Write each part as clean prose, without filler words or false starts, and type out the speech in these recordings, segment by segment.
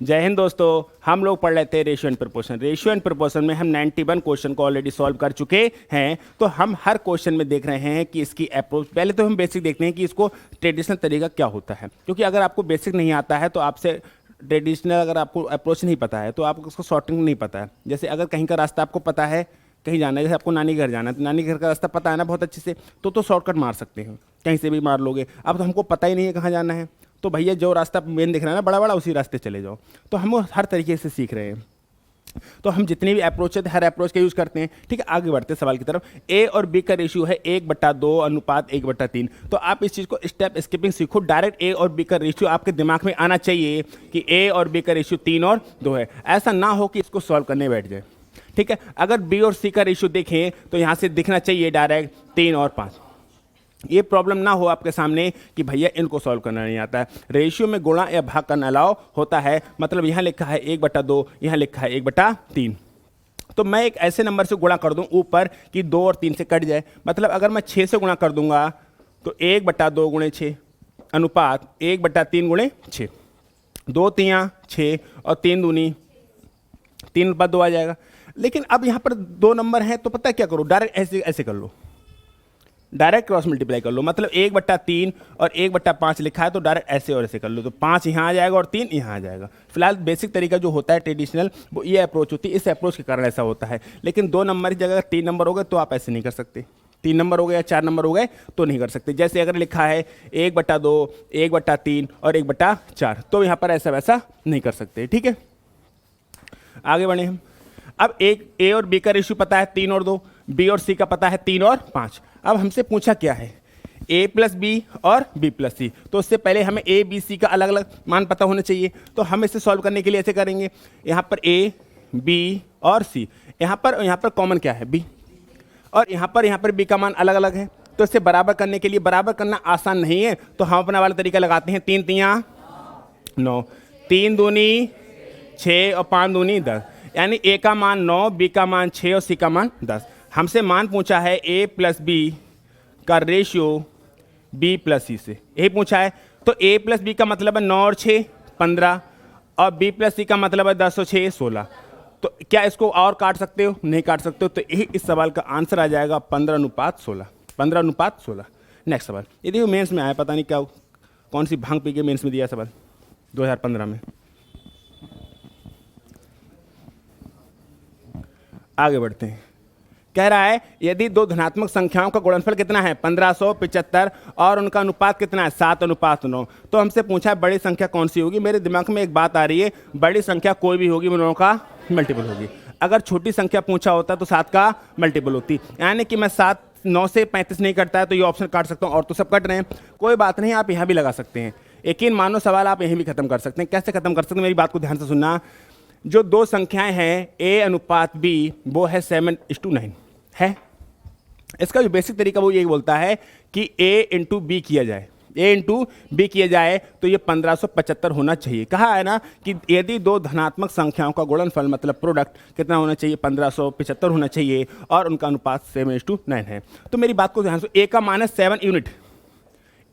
जय हिंद दोस्तों, हम लोग पढ़ रहे थे ratio and proportion. Ratio and proportion में हम 91 क्वेश्चन को ऑलरेडी सॉल्व कर चुके हैं। तो हम हर क्वेश्चन में देख रहे हैं कि इसकी अप्रोच, पहले तो हम बेसिक देखते हैं कि इसको ट्रेडिशनल तरीका क्या होता है, क्योंकि अगर आपको बेसिक नहीं आता है तो आपसे ट्रेडिशनल, अगर आपको अप्रोच नहीं पता है तो आपको उसको शॉर्टिंग नहीं पता है। जैसे अगर कहीं का रास्ता आपको पता है, कहीं जाना है, जैसे आपको नानी घर जाना है तो नानी घर का रास्ता पता है ना बहुत अच्छे से, तो शॉर्टकट मार सकते हैं, कहीं से भी मार लोगे। अब तो हमको पता ही नहीं है कहाँ जाना है, तो भैया जो रास्ता मेन दिख रहा है ना बड़ा बड़ा, उसी रास्ते चले जाओ। तो हम हर तरीके से सीख रहे हैं। तो हम जितने भी अप्रोच है हर अप्रोच का यूज़ करते हैं। ठीक है, आगे बढ़ते हैं सवाल की तरफ। ए और बी का रेशियो है 1/2 अनुपात 1/3। तो आप इस चीज़ को स्टेप स्किपिंग सीखो। डायरेक्ट ए और बी का रेशियो आपके दिमाग में आना चाहिए कि ए और बी का रेशियो 3 और 2 है। ऐसा ना हो कि इसको सॉल्व करने बैठ जाए। ठीक है, अगर बी और सी का रेशियो देखें तो यहाँ से दिखना चाहिए डायरेक्ट 3 और 5। ये प्रॉब्लम ना हो आपके सामने कि भैया इनको सॉल्व करना नहीं आता है। रेशियो में गुणा या भाग करना अलाउ होता है, मतलब यहाँ लिखा है 1/2, यहाँ लिखा है 1/3। तो मैं एक ऐसे नंबर से गुणा कर दूं ऊपर कि 2 और 3 से कट जाए। मतलब अगर मैं 6 से गुणा कर दूंगा तो 1/2 गुणे 6 अनुपात 1/3 गुणे 6। 2 3 6 और 3 दूनी 3/2 आ जाएगा। लेकिन अब यहाँ पर 2 नंबर हैं तो पता है क्या करो, डायरेक्ट ऐसे ऐसे कर लो, डायरेक्ट क्रॉस मल्टीप्लाई कर लो। मतलब 1/3 और 1/5 लिखा है तो डायरेक्ट ऐसे और ऐसे कर लो, तो 5 यहाँ आ जाएगा और 3 यहाँ आ जाएगा। फिलहाल बेसिक तरीका जो होता है ट्रेडिशनल, वो ये अप्रोच होती है। इस अप्रोच के कारण ऐसा होता है। लेकिन 2 नंबर की जगह 3 नंबर हो गए तो आप ऐसे नहीं कर सकते। 3 नंबर हो गए या 4 नंबर हो गए तो नहीं कर सकते। जैसे अगर लिखा है 1/2, 1/3 और 1/4, तो यहाँ पर ऐसा वैसा नहीं कर सकते। ठीक है, आगे बढ़े हम। अब एक ए और बी का रेशियो पता है 3 और 2, बी और सी का पता है 3 और 5। अब हमसे पूछा क्या है, a प्लस बी और b प्लस सी। तो उससे पहले हमें a b c का अलग अलग मान पता होना चाहिए। तो हम इसे सॉल्व करने के लिए ऐसे करेंगे, यहाँ पर a b और c, यहाँ पर कॉमन क्या है b, और यहाँ पर b का मान अलग अलग है। तो इसे बराबर करने के लिए, बराबर करना आसान नहीं है तो हम अपना वाला तरीका लगाते हैं। 3 3 9, 3 दूनी 6 और 5 दूनी 10, यानी a का मान 9, b का मान 6 और c का मान 10। हमसे मान पूछा है a प्लस बी का रेशियो b प्लस सी से, यही पूछा है। तो a प्लस बी का मतलब है 9 और 6 15, और b प्लस सी का मतलब है 10 और 6 16। तो क्या इसको और काट सकते हो? नहीं काट सकते हो। तो यही इस सवाल का आंसर आ जाएगा 15:16। 15:16। नेक्स्ट सवाल, ये देखो मेंस में आया, पता नहीं क्या कौन सी भांग पी के मेंस में दिया सवाल 2015 में। आगे बढ़ते हैं। कह रहा है यदि 2 धनात्मक संख्याओं का गुणनफल कितना है 1575 और उनका अनुपात कितना है 7:9। तो हमसे पूछा है बड़ी संख्या कौन सी होगी। मेरे दिमाग में एक बात आ रही है, बड़ी संख्या कोई भी होगी, दोनों का मल्टीपल होगी। अगर छोटी संख्या पूछा होता तो 7 का मल्टीपल होती, यानी कि मैं 9 से 35 नहीं कटता है तो ये ऑप्शन काट सकता हूँ, और तो सब कट रहे हैं। कोई बात नहीं, आप यहाँ भी लगा सकते हैं। यकीन मानो सवाल आप यहीं भी खत्म कर सकते हैं। कैसे खत्म कर सकते हैं, मेरी बात को ध्यान से सुनना। जो 2 संख्याएं हैं a अनुपात b, वो है 7:9 है। इसका जो बेसिक तरीका वो यही बोलता है कि a इंटू बी किया जाए, a इंटू बी किया जाए तो ये 1575 होना चाहिए। कहा है ना कि यदि 2 धनात्मक संख्याओं का गुणनफल मतलब प्रोडक्ट कितना होना चाहिए 1575 होना चाहिए, और उनका अनुपात 7:9 है। तो मेरी बात को ध्यान से, a का मान है 7 यूनिट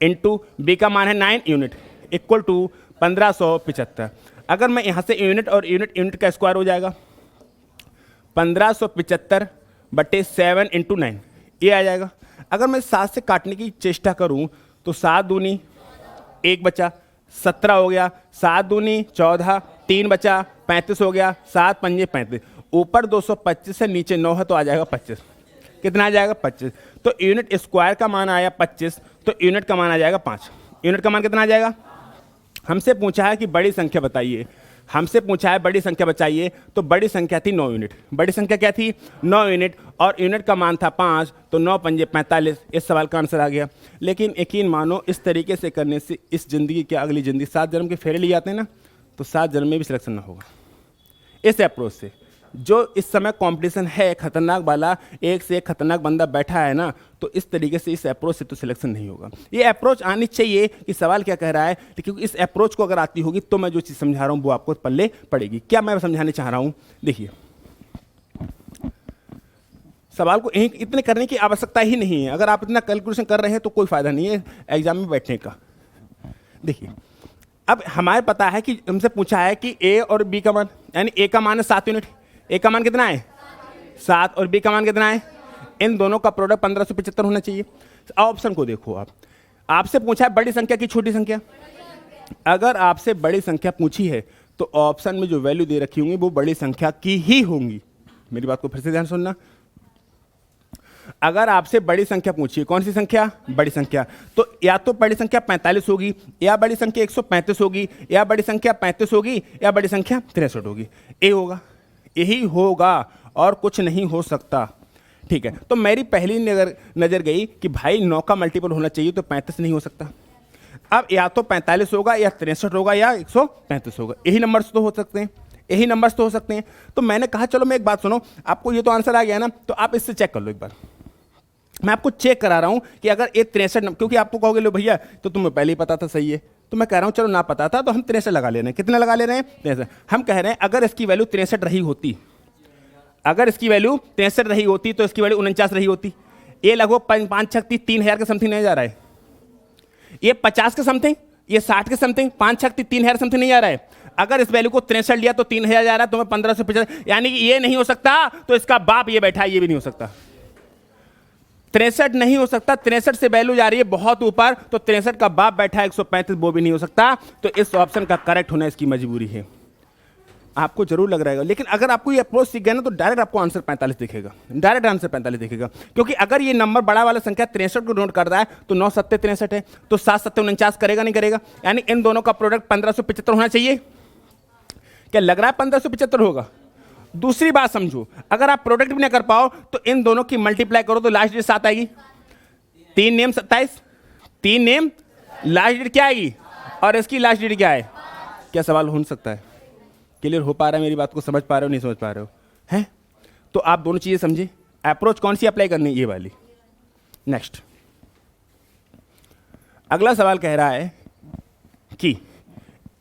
इंटू बी का मान है 9 यूनिट इक्वल टू 1575। अगर मैं यहाँ से यूनिट और यूनिट का स्क्वायर हो जाएगा 1575/7 × 9, ये आ जाएगा। अगर मैं 7 से काटने की चेष्टा करूं तो 7 दूनी 1 बचा 17 हो गया, 7 दूनी 14, 3 बचा 35 हो गया, 7 पंजे 35। ऊपर 225 से नीचे 9 है तो आ जाएगा 25। कितना आ जाएगा 25। तो यूनिट स्क्वायर का मान आया 25, तो यूनिट का मान आ जाएगा 5। यूनिट का मान कितना आ जाएगा। हमसे पूछा है कि बड़ी संख्या बताइए, हमसे पूछा है बड़ी संख्या बताइए, तो बड़ी संख्या थी 9 यूनिट। बड़ी संख्या क्या थी 9 यूनिट, और यूनिट का मान था 5, तो 9 पंजे 45। इस सवाल का आंसर आ गया। लेकिन यकीन मानो इस तरीके से करने से इस ज़िंदगी क्या अगली ज़िंदगी 7 जन्म के फेरे लिए आते हैं ना, तो 7 जन्म में भी सिलेक्शन ना होगा। इस अप्रोच से जो इस समय कंपटीशन है खतरनाक वाला, एक से एक खतरनाक बंदा बैठा है ना, तो इस तरीके से इस अप्रोच से तो सिलेक्शन नहीं होगा। ये अप्रोच आनी चाहिए कि सवाल क्या कह रहा है, क्योंकि इस अप्रोच को अगर आती होगी तो मैं जो चीज़ समझा रहा हूँ वो आपको पल्ले पड़ेगी। क्या मैं समझाने चाह रहा हूँ, देखिए सवाल को यहीं इतने करने की आवश्यकता ही नहीं है। अगर आप इतना कैलकुलेशन कर रहे हैं तो कोई फायदा नहीं है एग्जाम में बैठने का। देखिए अब हमारे पता है कि हमसे पूछा है कि ए और बी का मान, यानी ए का मान है 7 यूनिट, ए का मान कितना है 7 और बी का मान कितना है, इन दोनों का प्रोडक्ट 1575 होना चाहिए। ऑप्शन को देखो आप, आपसे पूछा है बड़ी संख्या की छोटी संख्या। अगर आपसे बड़ी संख्या पूछी है तो ऑप्शन में जो वैल्यू दे रखी होंगी वो बड़ी संख्या की ही होंगी। मेरी बात को फिर से ध्यान सुनना, अगर आपसे बड़ी संख्या पूछिए, कौन सी संख्या, बड़ी संख्या, तो या तो बड़ी संख्या 45 होगी, या बड़ी संख्या 135 होगी, या बड़ी संख्या 35 होगी, या बड़ी संख्या 63 होगी। ए होगा, यही होगा और कुछ नहीं हो सकता। ठीक है, तो मेरी पहली नजर गई कि भाई 9 का मल्टीपल होना चाहिए, तो 35 नहीं हो सकता। अब या तो 45 होगा, या 63 होगा, या 135 होगा, यही नंबर्स तो हो सकते हैं, यही नंबर्स तो हो सकते हैं। तो मैंने कहा चलो मैं एक बात सुनो, आपको ये तो आंसर आ गया ना, तो आप इससे चेक कर लो एक बार। मैं आपको चेक करा रहा हूं कि अगर ये 63, क्योंकि आपको कहोगे लो भैया तो तुम्हें पहले ही पता था सही है, तो मैं कह रहा हूं चलो ना पता था तो हम 63 लगा ले रहे हैं। कितना लगा ले रहे हैं, 63। हम कह रहे हैं अगर इसकी वैल्यू 63 रही होती, अगर इसकी वैल्यू 63 रही होती तो इसकी वैल्यू 49 रही होती। ये लगभग 5 छक्ति 3000 के समथिंग नहीं जा रहा है, ये 50 के समथिंग, ये 60 के समथिंग, 5 छक्ति 3000 समथिंग नहीं जा रहा है। अगर इस वैल्यू को 63 लिया तो 3000 जा रहा है, तुम्हें 1550, यानी कि ये नहीं हो सकता, तो इसका बाप ये बैठा है, ये भी नहीं हो सकता। 63 नहीं हो सकता, 63 से वैल्यू जा रही है बहुत ऊपर, तो 63 का बाप बैठा है 135, वो भी नहीं हो सकता। तो इस ऑप्शन का करेक्ट होना इसकी मजबूरी है। आपको जरूर लग रहा है, लेकिन अगर आपको ये अप्रोच सीख गया ना तो डायरेक्ट आपको आंसर 45 दिखेगा, डायरेक्ट आंसर 45 दिखेगा। क्योंकि अगर ये नंबर बड़ा वाला संख्या 63 को नोट कर रहा है तो 9 7 63 है, तो 7 7 49 करेगा नहीं करेगा, यानी इन दोनों का प्रोडक्ट 1575 होना चाहिए। क्या लग रहा है 1575 होगा? दूसरी बात समझो, अगर आप प्रोडक्ट भी ना कर पाओ तो इन दोनों की मल्टीप्लाई करो तो लास्ट डेट 7 आएगी। 3 नेम 27, 3 नेम लास्ट डेट क्या आएगी, और इसकी लास्ट डेट क्या है? क्या सवाल हो सकता है? क्लियर हो पा रहा है मेरी बात को, समझ पा रहे हो नहीं समझ पा रहे हो हैं? तो आप दोनों चीजें समझे। अप्रोच कौन सी अप्लाई करनी है, ये वाली। नेक्स्ट अगला सवाल कह रहा है कि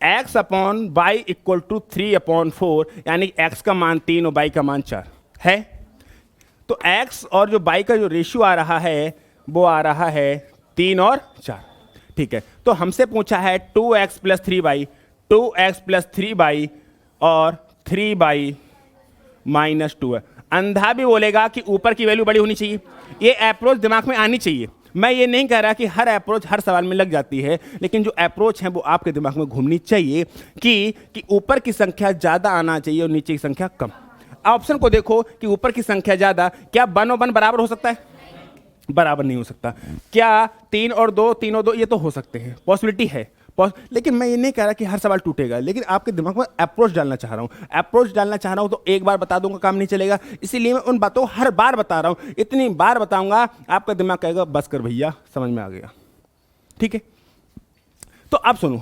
x upon y equal to 3/4, यानी x का मान 3 और y का मान 4 है। तो x और जो y का जो रेशियो आ रहा है वो आ रहा है 3 और 4। ठीक है, तो हमसे पूछा है 2x plus 3y, 2x plus 3y और 3y माइनस 2 है। अंधा भी बोलेगा कि ऊपर की वैल्यू बड़ी होनी चाहिए। ये अप्रोच दिमाग में आनी चाहिए। मैं ये नहीं कह रहा कि हर अप्रोच हर सवाल में लग जाती है, लेकिन जो अप्रोच है वो आपके दिमाग में घूमनी चाहिए कि ऊपर की संख्या ज़्यादा आना चाहिए और नीचे की संख्या कम। ऑप्शन को देखो कि ऊपर की संख्या ज़्यादा, क्या 1 और 1 बराबर हो सकता है? बराबर नहीं हो सकता। क्या 3 और 2 3 और 2 ये तो हो सकते हैं, पॉसिबिलिटी है, लेकिन मैं ये नहीं कह रहा कि हर सवाल टूटेगा, लेकिन आपके दिमाग में अप्रोच डालना चाह रहा हूं। अप्रोच डालना चाह रहा हूं तो एक बार बता दूंगा काम नहीं चलेगा, इसीलिए मैं उन बातों हर बार बता रहा हूं। इतनी बार बताऊंगा आपका दिमाग कहेगा बस कर भैया, समझ में आ गया। ठीक है, तो अब सुनो,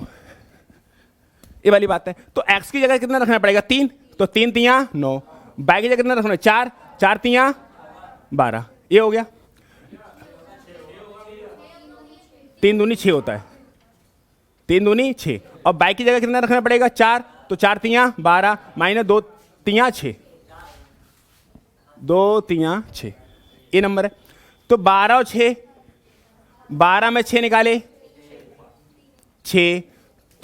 ये वाली बात है। तो x की जगह कितना रखना पड़ेगा? 3, तो 3 3 9, y की जगह कितना रखना? 4, 4 3 12, ये हो गया। 3 दूनी 6 होता है, 3 दूनी 6, और बाई की जगह कितना रखना पड़ेगा? 4, तो 4 3 12 माइनस 2 3 6, 2 3 6, ये नंबर है। तो 12 और 6, 12 में 6 निकाले 6,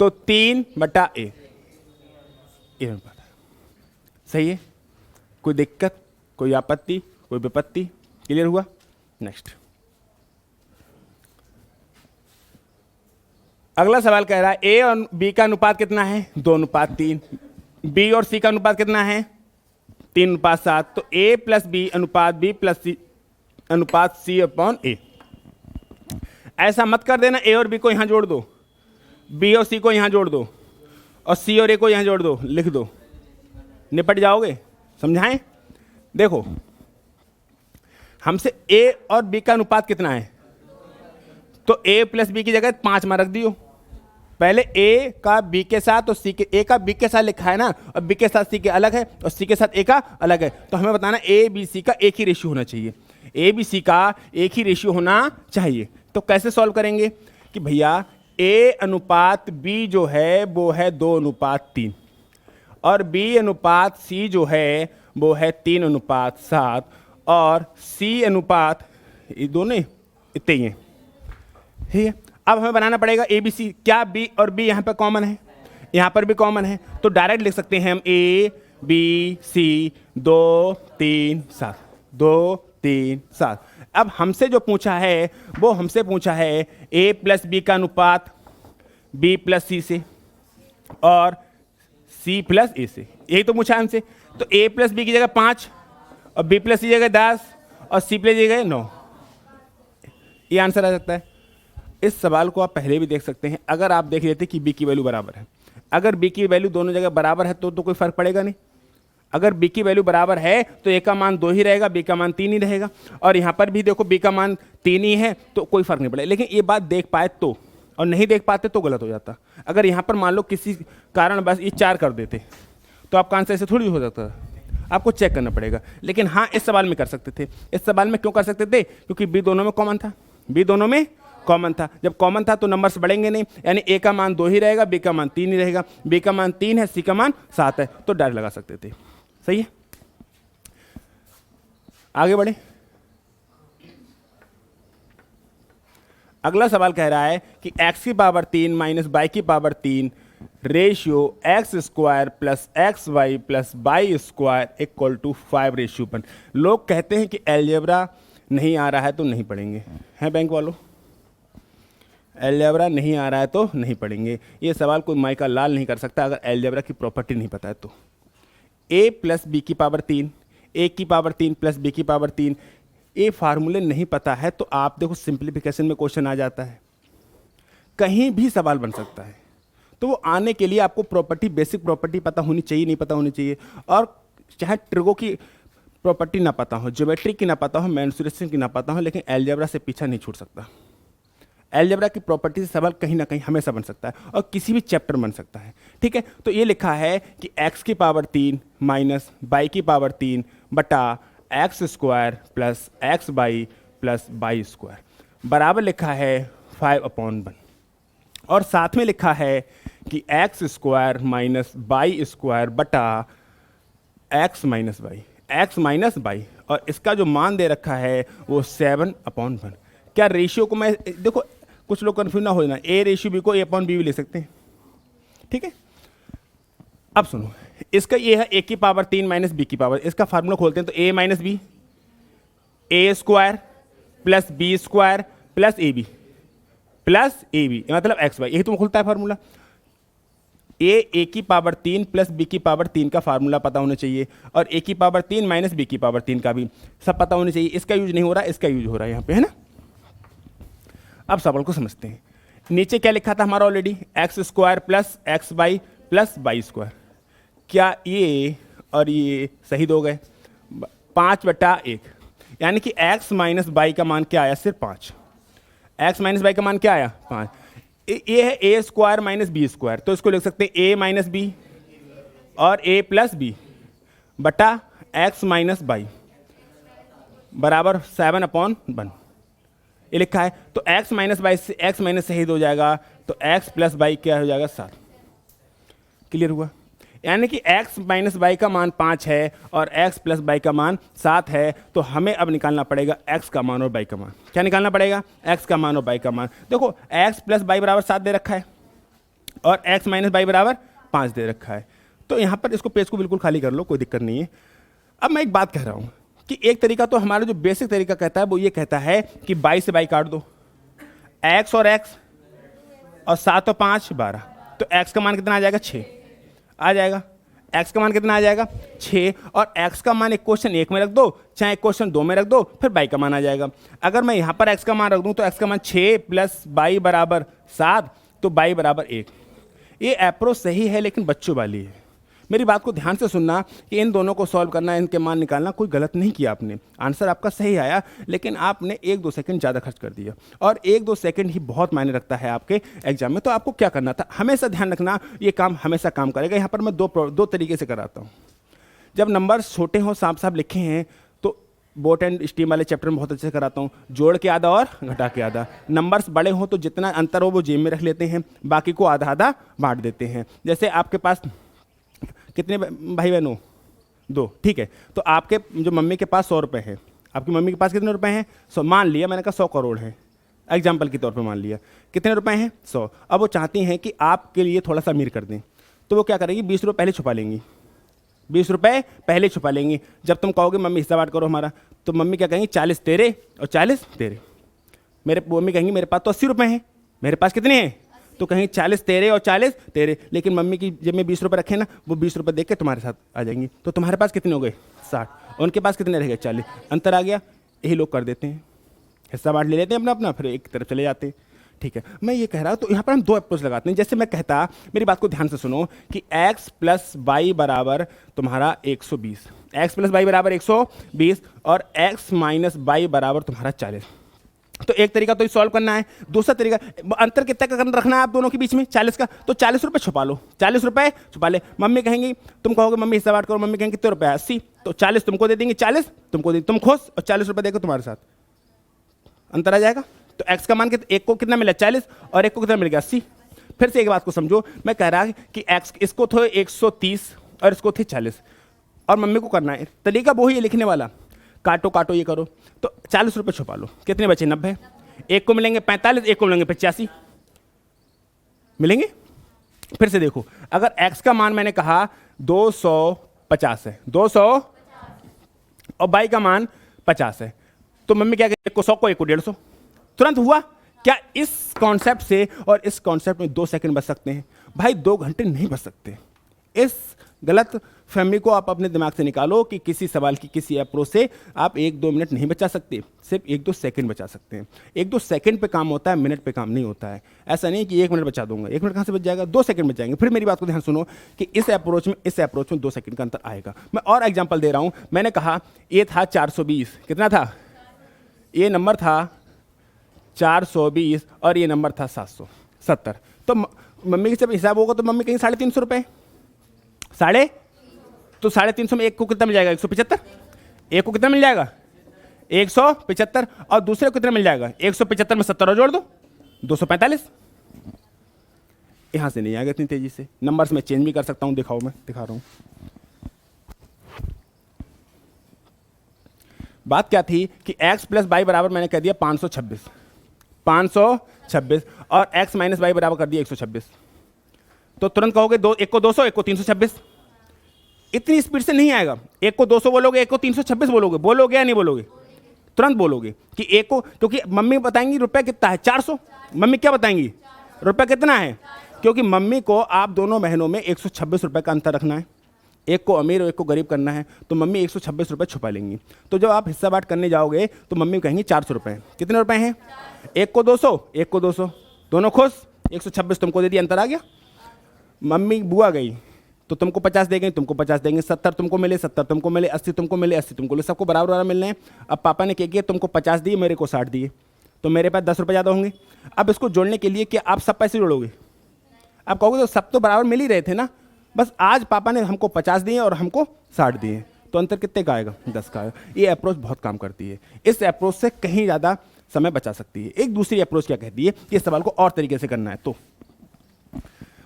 तो 3/1, ये नंबर सही है। कोई दिक्कत, कोई आपत्ति, कोई विपत्ति? क्लियर हुआ? नेक्स्ट अगला सवाल कह रहा है ए और बी का अनुपात कितना है? 2:3। बी और सी का अनुपात कितना है? 3:7। तो ए प्लस बी अनुपात बी प्लस सी अनुपात सी अपॉन ए। ऐसा मत कर देना ए और बी को यहां जोड़ दो, बी और सी को यहां जोड़ दो, और सी और ए को यहां जोड़ दो, लिख दो, निपट जाओगे। समझाएं? देखो, हमसे ए और बी का अनुपात कितना है, तो ए प्लस बी की जगह 5 में रख दियो। पहले ए का बी के साथ और सी के, ए का बी के साथ लिखा है ना, और बी के साथ सी के अलग है और सी के साथ ए का अलग है, तो हमें बताना ए बी सी का एक ही रेशियो होना चाहिए। ए बी सी का एक ही रेशियो होना चाहिए। तो कैसे सॉल्व करेंगे कि भैया ए अनुपात बी जो है वो है 2:3, और बी अनुपात सी जो है वो है 3:7, और सी अनुपात, ये दोनों इतने ही हैं। ठीक है, अब हमें बनाना पड़ेगा ए बी सी। क्या बी और बी यहाँ पर कॉमन है? यहाँ पर भी कॉमन है, तो डायरेक्ट लिख सकते हैं हम ए बी सी 2 3 7 2 3 7। अब हमसे जो पूछा है वो हमसे पूछा है ए प्लस बी का अनुपात बी प्लस सी से और सी प्लस ए से, यही तो पूछा है हमसे। तो ए प्लस बी की जगह 5 और बी प्लस सी जगह 10 और सी प्लस जगह 9, ये आंसर आ सकता है। इस सवाल को आप पहले भी देख सकते हैं। अगर आप देख लेते कि बी की वैल्यू बराबर है, अगर बी की वैल्यू दोनों जगह बराबर है तो कोई फर्क पड़ेगा नहीं। अगर बी की वैल्यू बराबर है तो ए का मान 2 ही रहेगा, बी का मान 3 ही रहेगा। और यहाँ पर भी देखो बी का मान 3 ही है, तो कोई फर्क नहीं पड़ेगा। लेकिन ये बात देख पाए तो, और नहीं देख पाते तो गलत हो जाता। अगर यहाँ पर मान लो किसी कारण बस ये 4 कर देते तो आपका आंसर ऐसे थोड़ी हो सकता था, आपको चेक करना पड़ेगा। लेकिन हाँ, इस सवाल में कर सकते थे। इस सवाल में क्यों कर सकते थे? क्योंकि बी दोनों में कॉमन था, बी दोनों में कॉमन था। जब कॉमन था तो नंबर्स बढ़ेंगे नहीं, यानी ए का मान 2 ही रहेगा, बी का मान 3 ही रहेगा। बी का मान 3 है, सी का मान 7 है, तो डायरेक्ट लगा सकते थे। सही है, आगे बढ़े। अगला सवाल कह रहा है कि x की पावर 3 माइनस y की power 3 ratio x square plus x y plus y square equal to 5:1। लोग कहते हैं कि अलजेब्रा नहीं आ रहा है तो नहीं पढ़ेंगे, हैं बैंक वालों? अलजेब्रा नहीं आ रहा है तो नहीं पढ़ेंगे। ये सवाल कोई माइका लाल नहीं कर सकता अगर अलजेब्रा की प्रॉपर्टी नहीं पता है तो। a प्लस बी की पावर 3, a की पावर 3 प्लस बी की पावर 3, ये फार्मूले नहीं पता है तो आप देखो सिंप्लीफिकेशन में क्वेश्चन आ जाता है, कहीं भी सवाल बन सकता है। तो वो आने के लिए आपको प्रॉपर्टी, बेसिक प्रॉपर्टी पता होनी चाहिए, नहीं पता होनी चाहिए। और चाहे ट्रिगो की प्रॉपर्टी ना पता हो, ज्योमेट्री की ना पता हो, मेंसुरेशन की ना पता हो, लेकिन अलजेब्रा से पीछा नहीं छूट सकता। अलजेब्रा की प्रॉपर्टी से सवाल कहीं ना कहीं हमेशा बन सकता है और किसी भी चैप्टर बन सकता है। ठीक है, तो ये लिखा है कि x की पावर 3 माइनस y की पावर 3 बटा x square plus x y plus y square बराबर लिखा है 5/1। और साथ में लिखा है कि x square minus y square बटा एक्स माइनस वाई, और इसका जो मान दे रखा है वो 7/1। क्या रेशियो को मैं देखो, कुछ लोग कन्फ्यूज ना हो जाना, ए रेशियो बी को a/b भी ले सकते हैं। ठीक है, अब सुनो, इसका ये है a की पावर 3 माइनस बी की पावर, इसका फार्मूला खोलते हैं तो a minus b, a square plus b square plus a b मतलब एक्स वाई, यही तो खुलता है फार्मूला। ए की पावर 3 प्लस बी की पावर 3 का फार्मूला पता होना चाहिए, और ए की पावर 3 माइनस बी की पावर 3 का भी सब पता होना चाहिए। इसका यूज नहीं हो रहा, इसका यूज हो रहा है यहाँ पे, है ना। अब सवाल को समझते हैं। नीचे क्या लिखा था हमारा already, x square plus x y plus y square. क्या ये और ये सही हो गए? 5/1, यानी कि x माइनस वाई का मान क्या आया? सिर्फ 5। x माइनस वाई का मान क्या आया? 5। ये है ए स्क्वायर माइनस बी स्क्वायर, तो इसको लिख सकते हैं a माइनस बी और a प्लस बी बटा x माइनस वाई बराबर 7/1, ये लिखा है। तो x माइनस वाई से x माइनस शहीद हो जाएगा, तो x प्लस वाई क्या हो जाएगा? 7। क्लियर हुआ? यानी कि x माइनस वाई का मान 5 है और x प्लस वाई का मान 7 है। तो हमें अब निकालना पड़ेगा x का मान और y का मान। क्या निकालना पड़ेगा? x का मान और y का मान। देखो x प्लस वाई बराबर 7 दे रखा है और x माइनस वाई बराबर 5 दे रखा है। तो यहाँ पर इसको पेज को बिल्कुल खाली कर लो, कोई दिक्कत नहीं है। अब मैं एक बात कह रहा हूँ कि एक तरीका तो हमारा जो बेसिक तरीका कहता है वो ये कहता है कि y से y काट दो, x और x और 7 और 5 12, तो x का मान कितना आ जाएगा? 6 आ जाएगा। x का मान कितना आ जाएगा? 6। और x का मान एक क्वेश्चन 1 में रख दो, चाहे एक क्वेश्चन 2 में रख दो, फिर y का मान आ जाएगा। अगर मैं यहाँ पर x का मान रख दूँ तो x का मान 6 प्लस y बराबर 7, तो y बराबर 1। ये अप्रोच सही है लेकिन बच्चों वाली है। मेरी बात को ध्यान से सुनना कि इन दोनों को सॉल्व करना, इनके मान निकालना, कोई गलत नहीं किया आपने। आंसर आपका सही आया, लेकिन आपने 1-2 सेकंड ज़्यादा खर्च कर दिया, और 1-2 सेकंड ही बहुत मायने रखता है आपके एग्जाम में। तो आपको क्या करना था, हमेशा ध्यान रखना, ये काम हमेशा काम करेगा। यहाँ पर मैं दो तरीके से कराता हूँ। जब नंबर छोटे हों, साफ साफ लिखे हैं, तो बोट एंड स्टीम वाले चैप्टर में बहुत अच्छे से कराता हूँ, जोड़ के आधा और घटा के आधा। नंबर्स बड़े हों तो जितना अंतर हो वो जेब में रख लेते हैं, बाकी को आधा आधा बांट देते हैं। जैसे आपके पास कितने भाई बहन हो? 2, ठीक है। तो आपके जो मम्मी के पास 100 रुपये हैं, आपकी मम्मी के पास कितने रुपए हैं? 100। मान लिया मैंने कहा 100 करोड़ है, एग्जाम्पल के तौर पे मान लिया, कितने रुपए हैं 100। अब वो चाहती हैं कि आपके लिए थोड़ा सा अमीर कर दें, तो वो क्या करेंगी 20 रुपये पहले छुपा लेंगी, 20 रुपये पहले छुपा लेंगी। जब तुम कहोगे मम्मी हिस्सा बांट करो हमारा, तो मम्मी क्या कहेंगी 40 तेरे और 40 तेरे। मेरे मम्मी कहेंगी मेरे पास तो 80 रुपये हैं, मेरे पास कितने हैं, तो कहेंगे 40 तेरे और 40 तेरे। लेकिन मम्मी की जब में 20 रुपये रखे ना, वो 20 रुपये देख के तुम्हारे साथ आ जाएंगी, तो तुम्हारे पास कितने हो गए 60, उनके पास कितने रह गए 40, अंतर आ गया। यही लोग कर देते हैं, हिस्सा बांट ले लेते हैं अपना अपना, फिर एक तरफ चले जाते हैं। ठीक है, मैं ये कह रहा हूँ, तो यहाँ पर हम दो अप्रोच लगाते हैं। जैसे मैं कहता, मेरी बात को ध्यान से सुनो, कि x प्लस वाई बराबर तुम्हारा 120, x प्लस वाई बराबर 120 और x माइनस वाई बराबर तुम्हारा 40। तो एक तरीका तो सॉल्व करना है, दूसरा तरीका अंतर कितना का रखना है आप दोनों के बीच में 40 का, तो 40 रुपये छुपा लो, 40 रुपये छुपा ले। मम्मी कहेंगी, तुम कहोगे मम्मी हिस्सा बांट करो, मम्मी कहेंगे कितने रुपये 80, तो 40 तुमको दे देंगे, 40 तुमको दे, तुम खुश, और 40 रुपये देकर तुम्हारे साथ अंतर आ जाएगा। तो x का मान एक को कितना मिला 40 और एक को कितना मिल गया 80। फिर से एक बात को समझो, मैं कह रहा कि x इसको थे 130 और इसको थे 40, और मम्मी को करना है, तरीका वही है लिखने वाला, काटो काटो ये करो। तो 40 रुपये छुपा लो, कितने बचे 90, एक को मिलेंगे 45, एक को मिलेंगे 85 मिलेंगे। फिर से देखो, अगर x का मान मैंने कहा 250 है, 200 और y का मान 50 है, तो मम्मी क्या कहेगी, एक को 100 को एक को 150, तुरंत हुआ। क्या इस कॉन्सेप्ट से और इस कॉन्सेप्ट में 2 सेकंड बच सकते हैं? भाई 2 घंटे नहीं बच सकते। इस गलत फहमी को आप अपने दिमाग से निकालो कि किसी सवाल की किसी अप्रोच से आप 1-2 मिनट नहीं बचा सकते, सिर्फ 1-2 सेकंड बचा सकते हैं। 1-2 सेकंड पे काम होता है, मिनट पे काम नहीं होता है। ऐसा नहीं कि 1 मिनट बचा दूंगा, 1 मिनट कहाँ से बच जाएगा, 2 सेकंड बच जाएंगे। फिर मेरी बात को ध्यान सुनो कि इस अप्रोच में 2 सेकंड का अंतर आएगा। मैं और एग्जाम्पल दे रहा हूँ। मैंने कहा ये था 420, कितना था, ये नंबर था 420 और ये नंबर था 770। तो मम्मी के जब हिसाब होगा तो मम्मी कहेंगे 350 रुपये, तो 350 में एक को कितना मिल जाएगा 175, एक को कितना मिल जाएगा 175, और दूसरे को कितना मिल जाएगा 175 में 70 और जोड़ दो 245। यहां से नहीं आएगा इतनी तेजी से, नंबर्स में चेंज भी कर सकता हूं, दिखाओ, मैं दिखा रहा हूं। बात क्या थी कि x प्लस वाई बराबर मैंने कह दिया 526 और x माइनस वाई बराबर कर दिया 126। तो तुरंत कहोगे एक को 200, एक को 326। इतनी स्पीड से नहीं आएगा, एक को 200 बोलोगे, एक को 326 बोलोगे या नहीं बोलोगे? तुरंत बोलोगे कि एक को, क्योंकि मम्मी बताएंगी रुपया कितना है 400, मम्मी क्या बताएंगी रुपया कितना है, क्योंकि मम्मी को आप दोनों बहनों में 126 रुपये का अंतर रखना है, एक को अमीर और एक को गरीब करना है, तो मम्मी 126 रुपये छुपा लेंगी। तो जब आप हिस्सा बांट करने जाओगे तो मम्मी कहेंगी 400 रुपये, कितने रुपए हैं, एक को 200, एक को 200, दोनों खुश, 126 तुमको दे दिया, अंतर आ गया। मम्मी बुआ गई तो तुमको 50 देंगे, तुमको 50 देंगे, 70 तुमको मिले, 70 तुमको मिले, 80 तुमको मिले, 80 तुमको मिले, सबको बराबर बराबर मिलने हैं। अब पापा ने क्या किया, तुमको 50 दिए, मेरे को 60 दिए, तो मेरे पास 10 रुपये ज़्यादा होंगे। अब इसको जोड़ने के लिए क्या आप सब पैसे जोड़ोगे? आप कहोगे तो सब तो बराबर मिल ही रहे थे ना, बस आज पापा ने हमको 50 दिए और हमको 60 दिए, तो अंतर कितने का आएगा 10 का आएगा। ये अप्रोच बहुत काम करती है, इस अप्रोच से कहीं ज़्यादा समय बचा सकती है। एक दूसरी अप्रोच क्या कहती है कि इस सवाल को और तरीके से करना है, तो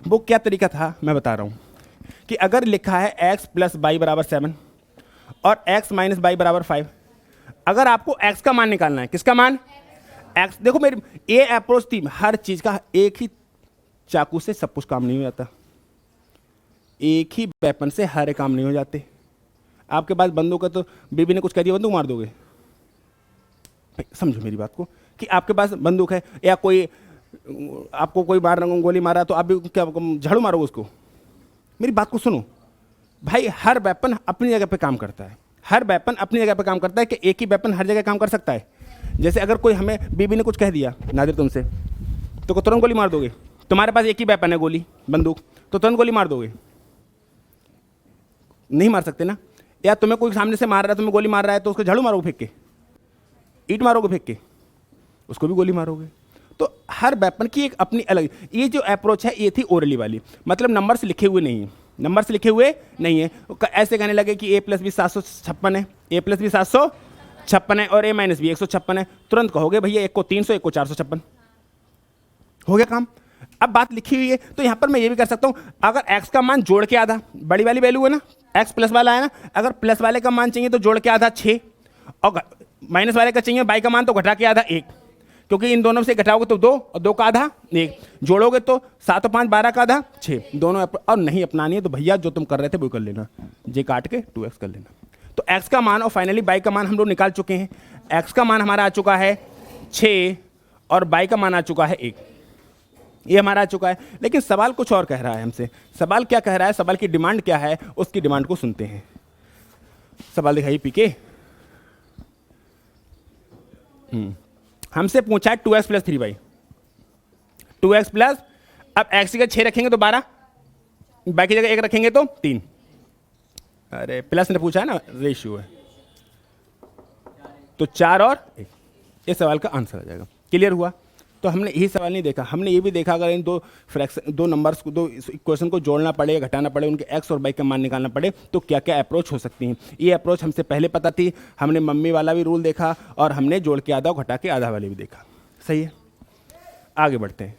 वो क्या तरीका था मैं बता रहा हूँ कि अगर लिखा है x प्लस वाई बराबर 7 और x माइनस वाई बराबर 5, अगर आपको x का मान निकालना है, किसका मान, x, देखो मेरी ये अप्रोच थी, हर चीज़ का एक ही चाकू से सब कुछ काम नहीं हो जाता, एक ही वेपन से हर काम नहीं हो जाते। आपके पास बंदूक है तो बीबी ने कुछ कह दिया बंदूक मार दोगे? समझो मेरी बात को कि आपके पास बंदूक है या कोई आपको कोई गोली मारा तो आप भी क्या झाड़ू मारोगे उसको? मेरी बात को सुनो भाई, हर वेपन अपनी जगह पे काम करता है, हर वेपन अपनी जगह पे काम करता है कि एक ही वेपन हर जगह काम कर सकता है? जैसे अगर कोई हमें बीबी ने कुछ कह दिया नादिर तुमसे, तो तुरंत गोली मार दोगे? तुम्हारे पास एक ही वेपन है गोली, बंदूक, तो तुरंत गोली मार दोगे? नहीं मार सकते ना। या तुम्हें कोई सामने से मार रहा है, तुम्हें गोली मार रहा है, तो उसको झाड़ू मारोगे फेंक के, ईंट मारोगे फेंक के, उसको भी गोली मारोगे। तो हर वेपन की एक अपनी अलग, ये जो अप्रोच है ये थी ओरली वाली, मतलब नंबर से लिखे हुए नहीं है, नंबर से लिखे हुए नहीं है। ऐसे कहने लगे कि a प्लस बी 756 है, a प्लस बी 756 है और a माइनस बी 156 है, तुरंत कहोगे भैया एक को 300, एक को 456, हो गया काम। अब बात लिखी हुई है तो यहाँ पर मैं ये भी कर सकता हूँ, अगर x का मान जोड़ के आधा, बड़ी वाली वैल्यू है ना, x प्लस वाला है ना, अगर प्लस वाले का मान चाहिए तो जोड़ के आधा 6, और माइनस वाले का चाहिए y का मान तो घटा के आधा 1, क्योंकि इन दोनों से घटाओगे तो 2 और 2 का आधा 1, जोड़ोगे तो 7 और 5 12 का आधा 6, दोनों और नहीं अपनानी है तो भैया जो तुम कर रहे थे वो कर लेना, जे काट के 2x कर लेना। तो x का मान और फाइनली y का मान हम लोग निकाल चुके हैं। x का मान हमारा आ चुका है 6 और y का मान आ चुका है 1, ये हमारा आ चुका है। लेकिन सवाल कुछ और कह रहा है हमसे। सवाल क्या कह रहा है, सवाल की डिमांड क्या है, उसकी डिमांड को सुनते हैं। सवाल दिखाइए पीके। हमसे पूछा है 2x plus 3y, 2x plus, अब x की जगह 6 रखेंगे तो 12, बाकी जगह 1 रखेंगे तो 3। अरे प्लस ने पूछा है ना, रेशियो है, तो 4 और 1, इस सवाल का आंसर आ जाएगा। क्लियर हुआ? तो हमने यही सवाल नहीं देखा, हमने ये भी देखा अगर इन दो नंबर्स को, दो इक्वेशन को जोड़ना पड़े या घटाना पड़े, उनके x और y का मान निकालना पड़े, तो क्या क्या अप्रोच हो सकती हैं। ये अप्रोच हमसे पहले पता थी, हमने मम्मी वाला भी रूल देखा और हमने जोड़ के आधा और घटा के आधा वाले भी देखा। सही है, आगे बढ़ते हैं,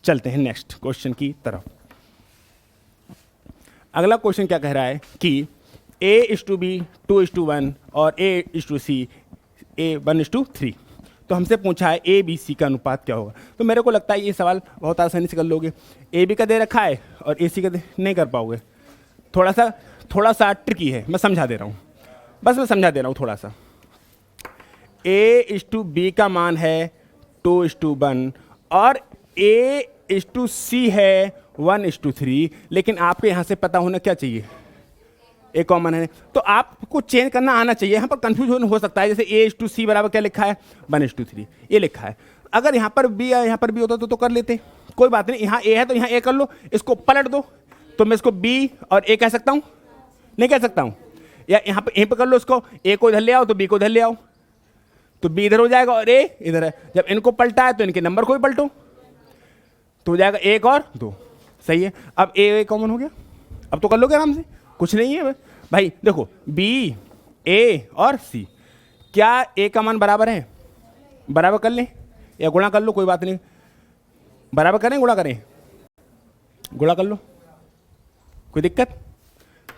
चलते हैं नेक्स्ट क्वेश्चन की तरफ। अगला क्वेश्चन क्या कह रहा है कि a:b 2:1 और a:c a:1:3। तो हमसे पूछा है ए बी सी का अनुपात क्या होगा। तो मेरे को लगता है ये सवाल बहुत आसानी से कर लोगे। ए बी का दे रखा है और ए सी का नहीं कर पाओगे, थोड़ा सा ट्रिकी है, मैं समझा दे रहा हूँ, बस मैं समझा दे रहा हूँ थोड़ा सा। a:b का मान है 2:1 और a:c है 1:3, लेकिन आपके यहाँ से पता होना क्या चाहिए, एक कॉमन है, तो आपको चेंज करना आना चाहिए। यहाँ पर कंफ्यूजन हो सकता है, जैसे a:c बराबर क्या लिखा है 1:3 ये लिखा है। अगर यहाँ पर b या यहाँ पर b होता तो कर लेते, कोई बात नहीं। यहाँ a है तो यहाँ a कर लो, इसको पलट दो तो मैं इसको b और a कह सकता हूँ, नहीं कह सकता हूँ? या यहाँ पर a पे कर लो, इसको a को इधर ले आओ तो b को इधर ले आओ, तो b इधर हो जाएगा और a इधर है। जब इनको पलटा है तो इनके नंबर को भी पलटो तो हो जाएगा 1 और 2। सही है, अब a कॉमन हो गया, अब तो कर लोगे आराम से, कुछ नहीं है भाई। देखो b a और c, क्या a का मान बराबर है? बराबर कर लें या गुणा कर लो, कोई बात नहीं। बराबर करें गुणा करें? गुणा कर लो, कोई दिक्कत?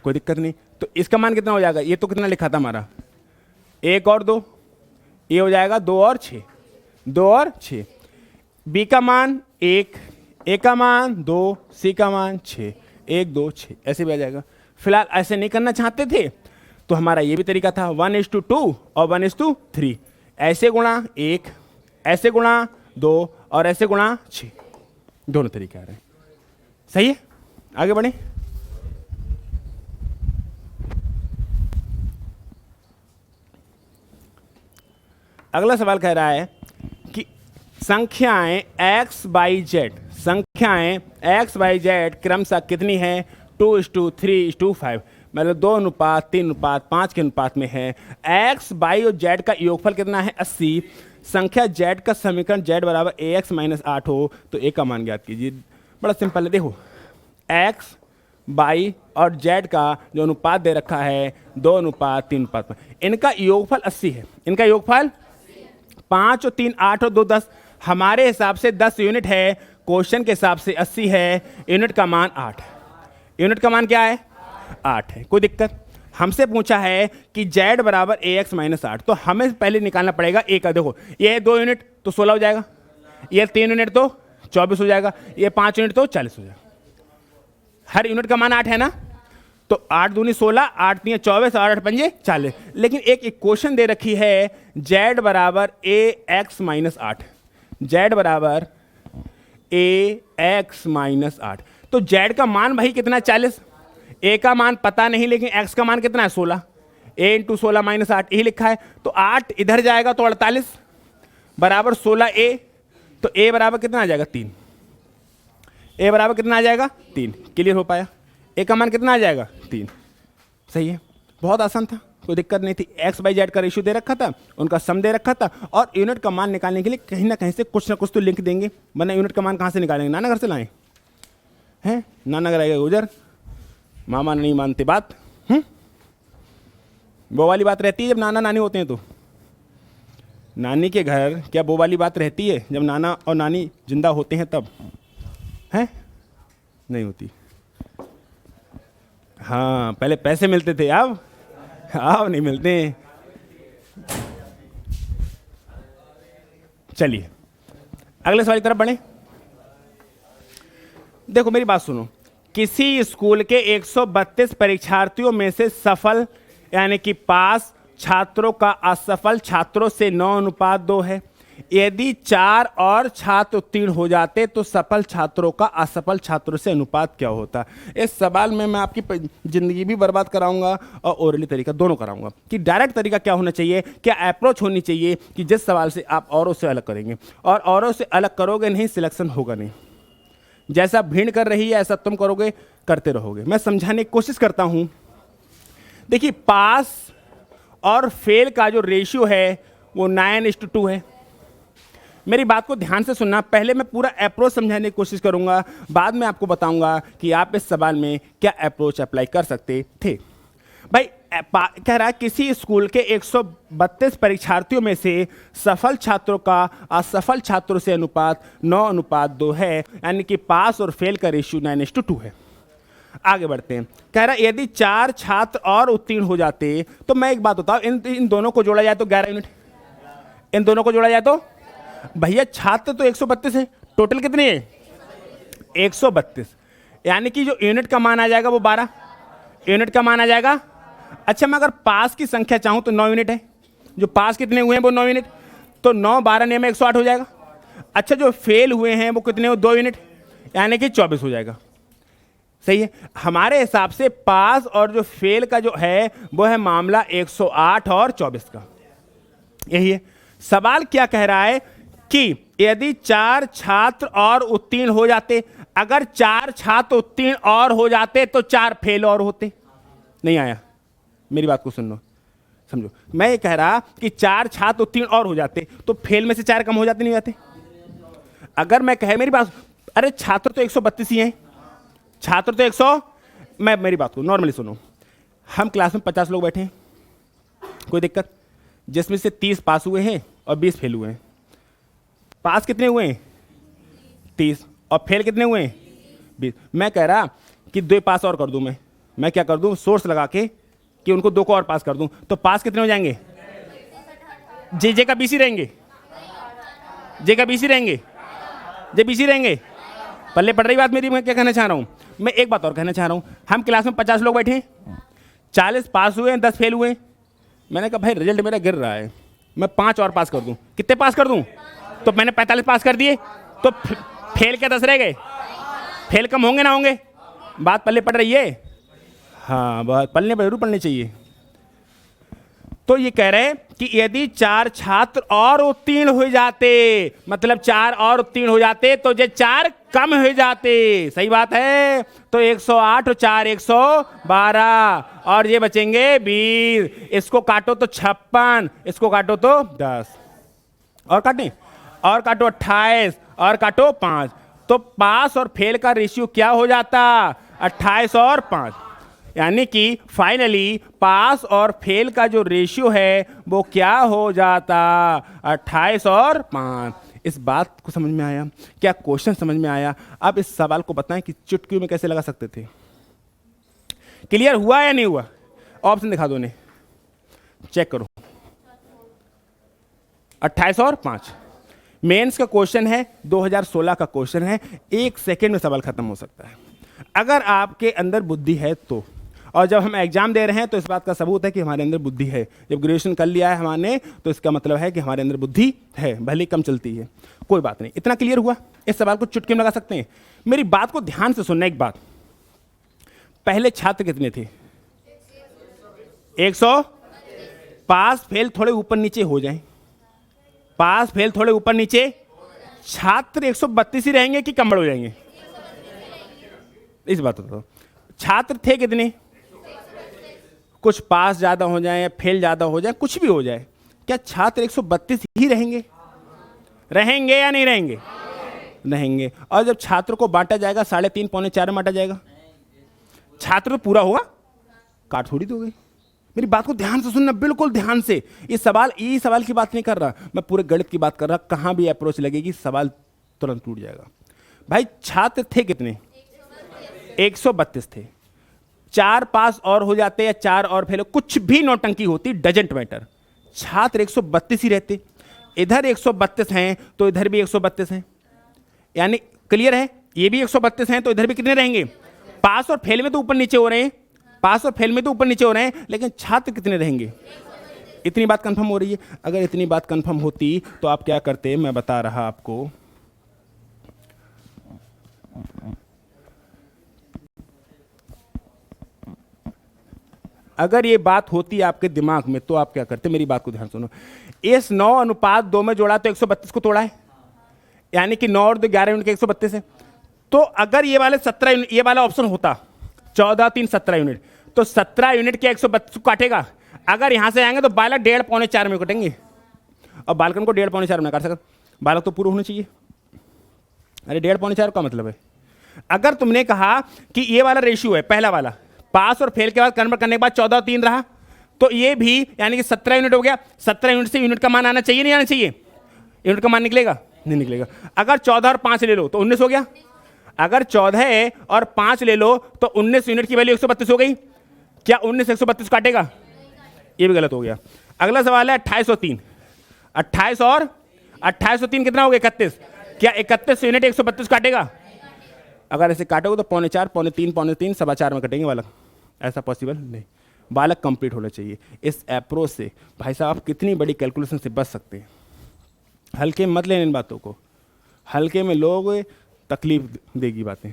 कोई दिक्कत नहीं। तो इसका मान कितना हो जाएगा, ये तो कितना लिखा था हमारा 1 और 2, ये हो जाएगा 2 और 6, 2 और 6। b का मान 1, a का मान 2, c का मान 6, 1 2 6, ऐसे भी आ जाएगा। फिलहाल ऐसे नहीं करना चाहते थे तो हमारा ये भी तरीका था 1:2 और 1:3, ऐसे गुणा 1, ऐसे गुणा 2 और ऐसे गुणा 6, दोनों तरीके आ रहे हैं। सही है, आगे बढ़े। अगला सवाल कह रहा है कि संख्याएं x y z, संख्याएं x y z क्रमशः कितनी है 2:3:5, मतलब 2:3:5 के अनुपात में है। x y और z का योगफल कितना है 80। संख्या z का समीकरण z बराबर ax - 8 हो तो a का मान ज्ञात कीजिए। बड़ा सिंपल है, देखो x y और z का जो अनुपात दे रखा है 2:3:5, इनका योगफल 80 है। इनका योगफल 5 और 3 8 और 2 10, हमारे हिसाब से 10 यूनिट है, क्वेश्चन के हिसाब से 80 है, यूनिट का मान 8 है। यूनिट का मान क्या है 8 है, कोई दिक्कत? हमसे पूछा है कि z बराबर ax - 8, तो हमें पहले निकालना पड़ेगा a का। देखो ये 2 यूनिट तो 16 हो जाएगा, ये 3 यूनिट तो 24 हो जाएगा, ये 5 यूनिट तो 40 हो जाएगा। हर यूनिट का मान 8 है ना, तो 8 दूनी 16, 8 3 24 और 8 पंजे 40। लेकिन एक इक्वेशन दे रखी है z बराबर ax - 8, z बराबर ax - 8, तो z का मान भाई कितना 40, a का मान पता नहीं लेकिन x का मान कितना है 16, a × 16 - 8 यही लिखा है। तो 8 इधर जाएगा तो 48 बराबर 16a, तो a बराबर कितना आ जाएगा 3, a बराबर कितना आ जाएगा 3। क्लियर हो पाया? a का मान कितना आ जाएगा 3। सही है, बहुत आसान था, कोई दिक्कत नहीं थी। x by z का रेशियो दे रखा था, उनका सम दे रखा था, और यूनिट का मान निकालने के लिए कहीं ना कहीं से कुछ ना कुछ तो लिंक देंगे, वरना यूनिट का मान कहाँ से निकालेंगे? नाना घर से लाएं हैं? नाना घर आएगा गुजर, मामा नहीं मानते बात। वो वाली बात रहती है जब नाना नानी होते हैं, तो नानी के घर क्या वो वाली बात रहती है जब नाना और नानी जिंदा होते हैं तब? हैं? नहीं होती। हाँ, पहले पैसे मिलते थे, अब नहीं मिलते। चलिए अगले सवाल की तरफ बढ़े। देखो मेरी बात सुनो, किसी स्कूल के 132 परीक्षार्थियों में से सफल यानी कि पास छात्रों का असफल छात्रों से 9:2 है। यदि 4 और छात्र उत्तीर्ण हो जाते तो सफल छात्रों का असफल छात्रों से अनुपात क्या होता। इस सवाल में मैं आपकी जिंदगी भी बर्बाद कराऊंगा और ओरली तरीका दोनों कराऊंगा कि डायरेक्ट तरीका क्या होना चाहिए, क्या अप्रोच होनी चाहिए कि जिस सवाल से आप औरों से अलग करेंगे, और औरों से अलग करोगे नहीं सिलेक्शन होगा नहीं। जैसा भीड़ कर रही है ऐसा तुम करोगे, करते रहोगे। मैं समझाने की कोशिश करता हूं। देखिए पास और फेल का जो रेशियो है वो 9:2 है। मेरी बात को ध्यान से सुनना, पहले मैं पूरा अप्रोच समझाने की कोशिश करूंगा, बाद में आपको बताऊंगा कि आप इस सवाल में क्या अप्रोच अप्लाई कर सकते थे। भाई कह रहा है किसी स्कूल के 132 परीक्षार्थियों में से सफल छात्रों का असफल छात्रों से अनुपात 9:2 है, यानी कि पास और फेल का रेशियो 9:2 है। आगे बढ़ते हैं। कह रहा है यदि 4 छात्र और उत्तीर्ण हो जाते तो मैं एक बात बताऊं, इन दोनों को जोड़ा जाए तो 11 यूनिट, इन दोनों को जोड़ा जाए तो भैया छात्र तो 132 है, टोटल कितने हैं 132, यानी कि जो यूनिट का मान आ जाएगा वो 12 यूनिट का मान आ जाएगा। अच्छा मैं अगर पास की संख्या चाहूं तो 9 यूनिट है, जो पास कितने हुए हैं वो 9 यूनिट, तो 9 12 9 में 108 हो जाएगा। अच्छा जो फेल हुए हैं वो कितने हो 2 यूनिट, यानी कि 24 हो जाएगा। सही है, हमारे हिसाब से पास और जो फेल का जो है वो है मामला 108 और 24 का। यही है सवाल। क्या कह रहा है कि यदि 4 छात्र और उत्तीर्ण हो जाते, अगर 4 छात्र उत्तीर्ण और हो जाते तो 4 फेल और होते। नहीं आया, मेरी बात को सुन लो समझो। मैं ये कह रहा कि 4 छात्र उत्तीर्ण और हो जाते तो फेल में से 4 कम हो जाते नहीं जाते। अगर मैं कहे मेरी बात, अरे छात्र तो 132 ही हैं, छात्र तो 100, मैं मेरी बात को नॉर्मली सुनो। हम क्लास में 50 लोग बैठे हैं, कोई दिक्कत, जिसमें से 30 पास हुए हैं और 20 फेल हुए हैं। पास कितने हुए हैं 30 और फेल कितने हुए हैं 20। मैं कह रहा कि 2 पास और कर दूं, मैं क्या कर दूं सोर्स लगा के कि उनको 2 को और पास कर दूं, तो पास कितने हो जाएंगे, जे का बीसी रहेंगे, जे का बीसी रहेंगे, जे बीसी रहेंगे। पल्ले पड़ रही बात मेरी। मैं क्या कहना चाह रहा हूं, मैं एक बात और कहना चाह रहा हूं। हम क्लास में 50 लोग बैठे हैं, 40 पास हुए हैं, 10 फेल हुए। मैंने कहा भाई रिजल्ट मेरा गिर रहा है, मैं 5 और पास कर दूं, कितने पास कर दूं, तो मैंने 45 पास कर दिए, तो फेल क्या 10 रह गए, फेल कम होंगे ना होंगे। बात पल्ले पड़ रही है, हाँ बात पल्ले पर जरूर पड़नी चाहिए। तो ये कह रहे हैं कि यदि 4 छात्र और उत्तीर्ण हो जाते, मतलब 4 और उत्तीर्ण हो जाते तो ये 4 कम हो जाते। सही बात है, तो 108 और 4 112 और ये बचेंगे 20। इसको काटो तो 56, इसको काटो तो 10, और काटें और काटो 28 और काटो 5, तो पास और फेल का रेशियो क्या हो जाता 28 और 5, यानी कि फाइनली पास और फेल का जो रेशियो है वो क्या हो जाता 28 और 5। इस बात को समझ में आया, क्या क्वेश्चन समझ में आया। अब इस सवाल को बताएं कि चुटकी में कैसे लगा सकते थे। क्लियर हुआ या नहीं हुआ, ऑप्शन दिखा दो ने, चेक करो। 28 और 5 मेंस का क्वेश्चन है, 2016 का क्वेश्चन है, 1 सेकेंड में सवाल खत्म हो सकता है अगर आपके अंदर बुद्धि है तो। और जब हम एग्जाम दे रहे हैं तो इस बात का सबूत है कि हमारे अंदर बुद्धि है। जब ग्रेजुएशन कर लिया है हमारे तो इसका मतलब है कि हमारे अंदर बुद्धि है, भले कम चलती है, कोई बात नहीं। इतना क्लियर हुआ, इस सवाल को चुटकी में लगा सकते हैं। मेरी बात को ध्यान से सुनना एक बात, पहले छात्र कितने थे 100, पास फेल थोड़े ऊपर नीचे हो जाए, पास फेल थोड़े ऊपर नीचे, छात्र 132 ही रहेंगे कि कम बढ़ हो जाएंगे, इस बात बताओ। छात्र थे कितने, कुछ पास ज्यादा हो जाए या फेल ज्यादा हो जाए, कुछ भी हो जाए, क्या छात्र 132 ही रहेंगे, रहेंगे या नहीं रहेंगे, रहेंगे। और जब छात्र को बांटा जाएगा 3.5 पौने 4 में बांटा जाएगा, छात्र तो पूरा होगा, काट थोड़ी दोगे। मेरी बात को ध्यान से सुनना, बिल्कुल ध्यान से। ये सवाल की बात नहीं कर रहा मैं, पूरे गणित की बात कर रहा। कहां भी अप्रोच लगेगी सवाल तुरंत टूट जाएगा। भाई छात्र थे कितने 132 थे, 4 पास और हो जाते या 4 और फेल, कुछ भी नौटंकी होती, डजंट मैटर, छात्र 132 ही रहते। इधर 132 हैं तो इधर भी 132 हैं, यानी क्लियर है, ये भी 132 हैं तो इधर भी कितने रहेंगे? पास और फेल में तो ऊपर नीचे हो रहे हैं, पास और फेल में तो ऊपर नीचे हो रहे हैं, लेकिन छात्र कितने रहेंगे? इतनी बात कंफर्म हो रही है? अगर इतनी बात कंफर्म होती तो आप क्या करते, मैं बता रहा आपको। अगर ये बात होती आपके दिमाग में तो आप क्या करते, मेरी बात को ध्यान सुनो। इस 9:2 में जोड़ा तो 132 को तोड़ा है, यानी कि 9 और 11 यूनिट के 132 है। तो अगर ये वाले 17 यूनिट, ये वाला ऑप्शन होता 14 3 17 यूनिट, तो 17 यूनिट के 132 को काटेगा। अगर यहां से आएंगे तो बालक 1.5 पौने 4 में कटेंगे, और बालकन को 1.5 पौने 4 में काट सकते, बालक तो पूरा होना चाहिए। अरे 1.5 पौने 4 का मतलब है, अगर तुमने कहा कि ये वाला रेशियो है, पहला वाला पास और फेल के बाद कन्वर्ट करने के बाद 14 और 3 रहा, तो ये भी यानी कि 17 यूनिट हो गया। 17 यूनिट से यूनिट का मान आना चाहिए, नहीं आना चाहिए? यूनिट का मान निकलेगा? नहीं निकलेगा। अगर 14 और 5 ले लो तो 19 हो गया। अगर 14 और 5 ले लो तो 19 यूनिट की वैल्यू 132 हो गई। क्या 19 132 काटेगा? ये भी गलत हो गया। अगला सवाल है 28 और 3। 28 और 3 कितना हो गया? 31। क्या 31 यूनिट 132 काटेगा? अगर ऐसे काटोगे तो 4.25 पौने 3 सवा 4 में कटेंगे बालक। ऐसा पॉसिबल नहीं, बालक कंप्लीट होना चाहिए। इस अप्रोच से भाई साहब आप कितनी बड़ी कैलकुलेशन से बच सकते हैं। हल्के मत लें इन बातों को, हल्के में लोग तकलीफ देगी बातें।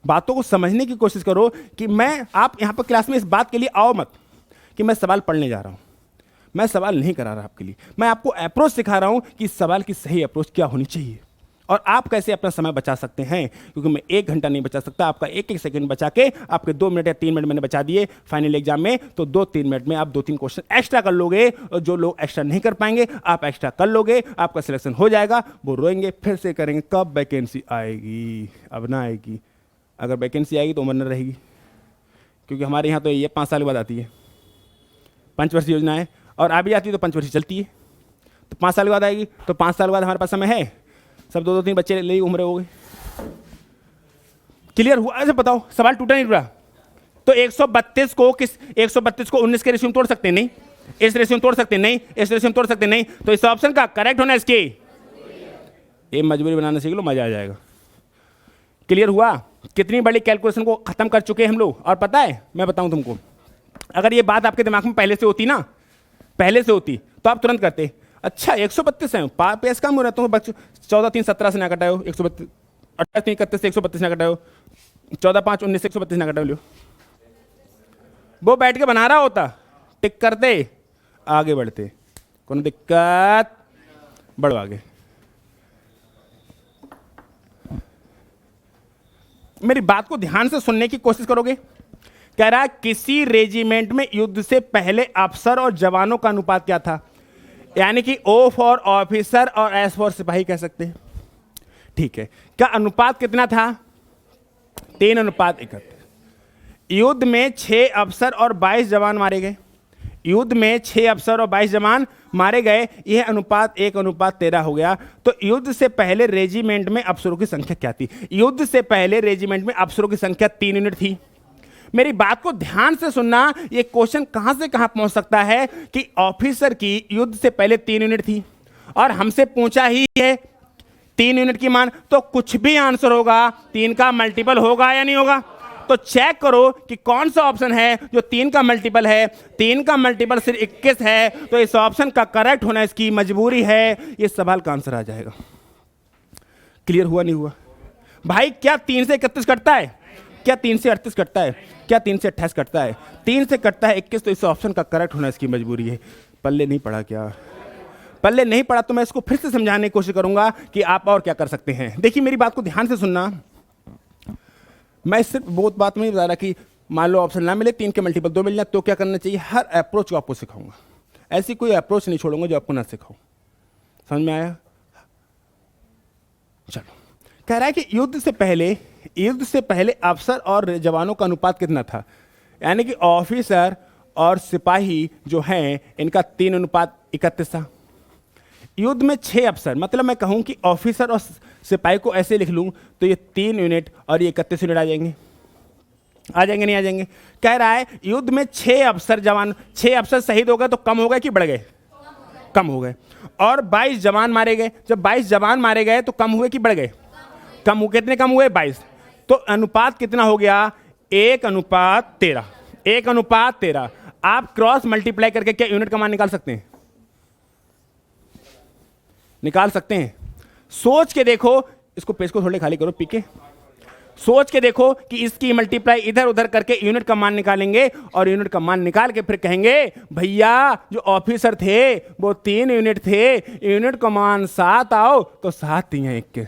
बातों को समझने की कोशिश करो कि आप यहाँ पर क्लास में इस बात के लिए आओ मत कि मैं सवाल पढ़ने जा रहा हूँ। मैं सवाल नहीं करा रहा आपके लिए, मैं आपको अप्रोच सिखा रहा हूँ कि सवाल की सही अप्रोच क्या होनी चाहिए और आप कैसे अपना समय बचा सकते हैं। क्योंकि मैं 1 घंटा नहीं बचा सकता, आपका 1-1 सेकंड बचा के आपके 2 मिनट या 3 मिनट मैंने बचा दिए फाइनल एग्जाम में, तो 2-3 मिनट में आप 2-3 क्वेश्चन एक्स्ट्रा कर लोगे, और जो लोग एक्स्ट्रा नहीं कर पाएंगे आप एक्स्ट्रा कर लोगे, आपका सिलेक्शन हो जाएगा। वो रोएंगे, फिर से करेंगे कब वैकेंसी आएगी, अब ना आएगी। अगर वैकेंसी आएगी तो उम्र न रहेगी, क्योंकि हमारे यहाँ तो ये 5 साल बाद आती है, पंचवर्षीय योजना है, और आ भी जाती है तो पंचवर्षीय चलती है, तो 5 साल बाद आएगी, तो 5 साल बाद हमारे पास समय है, सब 2-2-3 बच्चे ले उम्र हो गए। क्लियर हुआ? ऐसे बताओ, सवाल टूटा नहीं टूटा? तो 132 को 19 के रेशियो में तोड़ सकते हैं? नहीं। इस रेशियो में तोड़ सकते हैं? नहीं। इस रेशियो में तोड़ सकते हैं? नहीं। तो इस ऑप्शन का करेक्ट होना इसके, ये मजबूरी बनाना सीख लो, मजा आ जाएगा। क्लियर हुआ? कितनी बड़ी कैलकुलेशन को खत्म कर चुके हैं हम लोग। और पता है, मैं बताऊं तुमको, अगर ये बात आपके दिमाग में पहले से होती ना, पहले से होती, तो आप तुरंत करते, अच्छा 132 है, पेस कम हो रहा है, तो 14 3 17 से ना कटाओ, 132 28 3 31 से 132 ना कटाओ, 14 5 19 से 132 ना कटाओ। वो बैठ के बना रहा होता, टिक करते आगे बढ़ते, कोई दिक्कत, बढ़ो आगे। मेरी बात को ध्यान से सुनने की कोशिश करोगे? कह रहा है किसी रेजिमेंट में युद्ध से पहले अफसर और जवानों का अनुपात क्या था, यानी कि O फॉर ऑफिसर और S फॉर सिपाही कह सकते हैं। ठीक है, क्या अनुपात कितना था? 3:31। युद्ध में 6 अफसर और 22 जवान मारे गए। युद्ध में 6 अफसर और 22 जवान मारे गए, यह अनुपात 1:13 हो गया। तो युद्ध से पहले रेजिमेंट में अफसरों की संख्या क्या थी? युद्ध से पहले रेजिमेंट में अफसरों की संख्या 3 यूनिट थी। मेरी बात को ध्यान से सुनना, ये क्वेश्चन कहां से कहां पहुंच सकता है कि ऑफिसर की युद्ध से पहले 3 यूनिट थी और हमसे पूछा ही है 3 यूनिट की मान, तो कुछ भी आंसर होगा 3 का मल्टीपल होगा या नहीं होगा। तो चेक करो कि कौन सा ऑप्शन है जो 3 का मल्टीपल है। 3 का मल्टीपल सिर्फ 21 है, तो इस ऑप्शन का करेक्ट होना इसकी मजबूरी है। ये सवाल का आंसर आ जाएगा। क्लियर हुआ नहीं हुआ भाई? क्या 3 से 31 कटता है? क्या 3 से 38 कटता है? क्या 3 से 28 कटता है? 3 से कटता है 21, तो इस ऑप्शन का करेक्ट होना इसकी मजबूरी है। पल्ले नहीं पड़ा क्या? पल्ले नहीं पड़ा तो मैं इसको फिर से समझाने की कोशिश करूंगा कि आप और क्या कर सकते हैं। देखिए मेरी बात को ध्यान से सुनना, मैं सिर्फ बहुत बात में बता रहा कि मान लो ऑप्शन ना मिले, 3 के मल्टीपल 2 मिल जाए, तो क्या करना चाहिए। हर अप्रोच को आपको सिखाऊंगा, ऐसी कोई अप्रोच नहीं छोड़ूंगा जो आपको ना सिखाऊं। समझ में आया? चलो, कह रहा है कि युद्ध से पहले अफसर और जवानों का अनुपात कितना था, यानी कि ऑफिसर और सिपाही जो हैं इनका 3:31 था। युद्ध में 6 अफसर, मतलब मैं कहूं कि ऑफिसर और सिपाही को ऐसे लिख लूं तो ये 3 यूनिट और ये 31 यूनिट आ जाएंगे। आ जाएंगे नहीं आ जाएंगे? कह रहा है युद्ध में 6 अफसर शहीद हो गए तो कम हो गए कि बढ़ गए? कम हो गए। और 22 जवान मारे गए। जब 22 जवान मारे गए तो कम हुए कि बढ़ गए? कम हुए। कितने कम हुए? 22। तो अनुपात कितना हो गया? 1:13। 1:13। आप क्रॉस मल्टीप्लाई करके क्या यूनिट का मान निकाल सकते हैं? निकाल सकते हैं। सोच के देखो, इसको पेज को थोड़े खाली करो पी के। सोच के देखो कि इसकी मल्टीप्लाई इधर उधर करके यूनिट का मान निकालेंगे और यूनिट का मान निकाल के फिर कहेंगे भैया जो ऑफिसर थे वो 3 यूनिट थे, यूनिट का मान 7 आओ तो 7 दिए 1 के।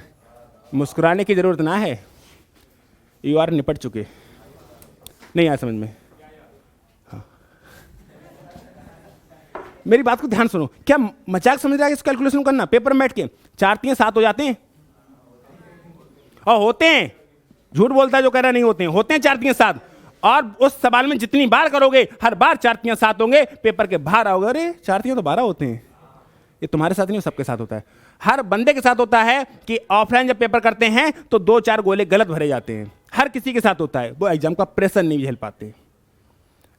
मुस्कुराने की जरूरत ना है, यू आर निपट चुके। नहीं आया समझ में? हाँ। मेरी बात को ध्यान सुनो। क्या मजाक समझ रहा है इस कैलकुलेशन करना? पेपर में बैठ के 4 3 7 हो जाते हैं और होते हैं। झूठ बोलता है जो कह रहा नहीं होते हैं। होते हैं 4 3 7। और उस सवाल में जितनी बार करोगे हर बार 4 3 7 होंगे। पेपर के बाहर आओगे, अरे 4 3 तो 12 होते हैं। ये तुम्हारे साथ नहीं, सबके साथ होता है। हर बंदे के साथ होता है कि ऑफलाइन जब पेपर करते हैं तो 2-4 गोले गलत भरे जाते हैं। हर किसी के साथ होता है। वो एग्जाम का प्रेशर नहीं झेल पाते।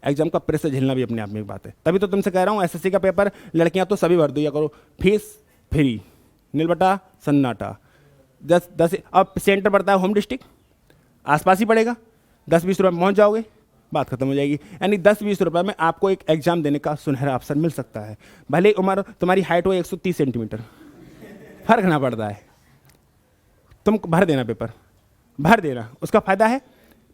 एग्जाम का प्रेशर झेलना भी अपने आप में एक बात है। तभी तो तुमसे कह रहा हूँ एसएससी का पेपर लड़कियां तो सभी भर दिया करो, फीस फ्री, नीलबटा सन्नाटा। 10 अब सेंटर पड़ता है होम डिस्ट्रिक्ट, आसपास ही पड़ेगा। 10-20 रुपये में पहुँच जाओगे, बात खत्म हो जाएगी। यानी 10-20 रुपये में आपको एक एग्जाम देने का सुनहरा अवसर मिल सकता है। भले उम्र तुम्हारी हाइट हो 130 सेंटीमीटर, फर्क ना पड़ता है। तुम भर देना, पेपर भर देना। उसका फायदा है